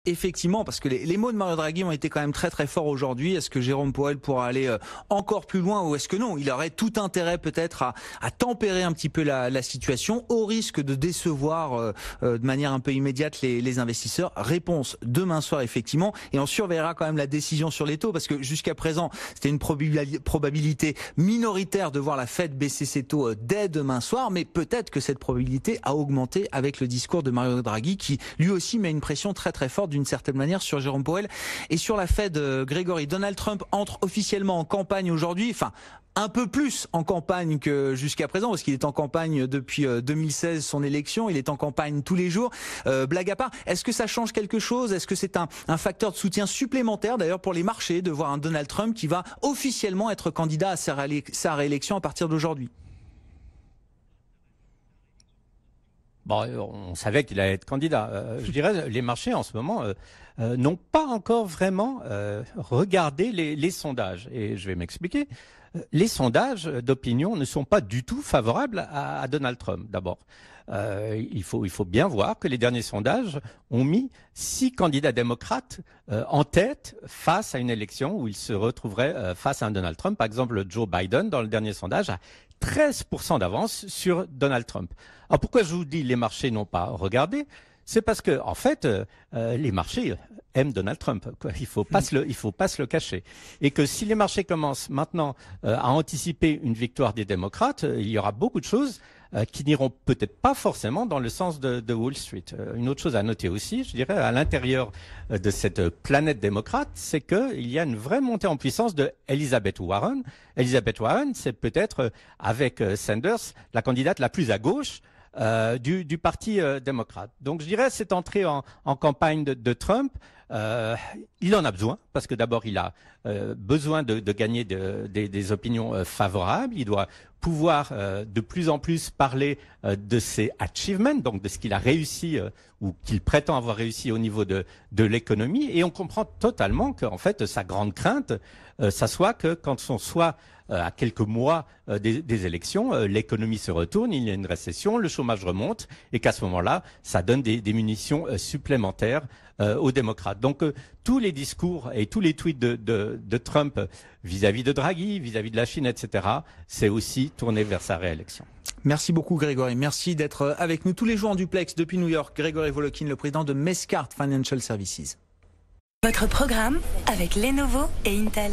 effectivement, parce que les mots de Mario Draghi ont été quand même très très forts aujourd'hui. Est-ce que Jérôme Powell pourra aller encore plus loin ou est-ce que non? Il aurait tout intérêt peut-être à tempérer un petit peu la situation au risque de décevoir de manière un peu immédiate les investisseurs. Réponse demain soir effectivement, et on surveillera quand même la décision sur les taux parce que jusqu'à présent c'était une probabilité minoritaire de voir la Fed baisser ses taux dès demain soir, mais peut-être que cette probabilité a augmenté avec le discours de Mario Draghi qui lui aussi met une pression très très forte d'une certaine manière sur Jérôme Powell et sur la Fed. Grégory, Donald Trump entre officiellement en campagne aujourd'hui, enfin un peu plus en campagne que jusqu'à présent, parce qu'il est en campagne depuis 2016, son élection, il est en campagne tous les jours. Blague à part, est-ce que ça change quelque chose? Est-ce que c'est un facteur de soutien supplémentaire d'ailleurs pour les marchés de voir un Donald Trump qui va officiellement être candidat à sa réélection à partir d'aujourd'hui? Bon, on savait qu'il allait être candidat. Je dirais, les marchés en ce moment n'ont pas encore vraiment regardé les sondages. Et je vais m'expliquer. Les sondages d'opinion ne sont pas du tout favorables à Donald Trump, d'abord. Il faut bien voir que les derniers sondages ont mis 6 candidats démocrates en tête face à une élection où il se retrouverait face à un Donald Trump. Par exemple, Joe Biden, dans le dernier sondage, a 13% d'avance sur Donald Trump. Alors pourquoi je vous dis les marchés n'ont pas regardé? C'est parce que en fait, les marchés aiment Donald Trump. Quoi. Il faut pas se le cacher. Et que si les marchés commencent maintenant à anticiper une victoire des démocrates, il y aura beaucoup de choses qui n'iront peut-être pas forcément dans le sens de Wall Street. Une autre chose à noter aussi, je dirais, à l'intérieur de cette planète démocrate, c'est qu'il y a une vraie montée en puissance de Elizabeth Warren. Elizabeth Warren, c'est peut-être, avec Sanders, la candidate la plus à gauche du parti démocrate. Donc je dirais cette entrée en campagne de Trump, il en a besoin parce que d'abord il a besoin de gagner des opinions favorables. Il doit pouvoir de plus en plus parler de ses achievements, donc de ce qu'il a réussi ou qu'il prétend avoir réussi au niveau de l'économie. Et on comprend totalement qu'en fait sa grande crainte, ça soit que quand on soit à quelques mois des élections, l'économie se retourne, il y a une récession, le chômage remonte et qu'à ce moment-là, ça donne des munitions supplémentaires aux démocrates. Donc tous les discours et tous les tweets de Trump vis-à-vis de Draghi, vis-à-vis de la Chine, etc., c'est aussi tourné vers sa réélection. Merci beaucoup Grégory, merci d'être avec nous tous les jours en duplex depuis New York. Grégory Volokin, le président de Mescart Financial Services. Votre programme avec Lenovo et Intel.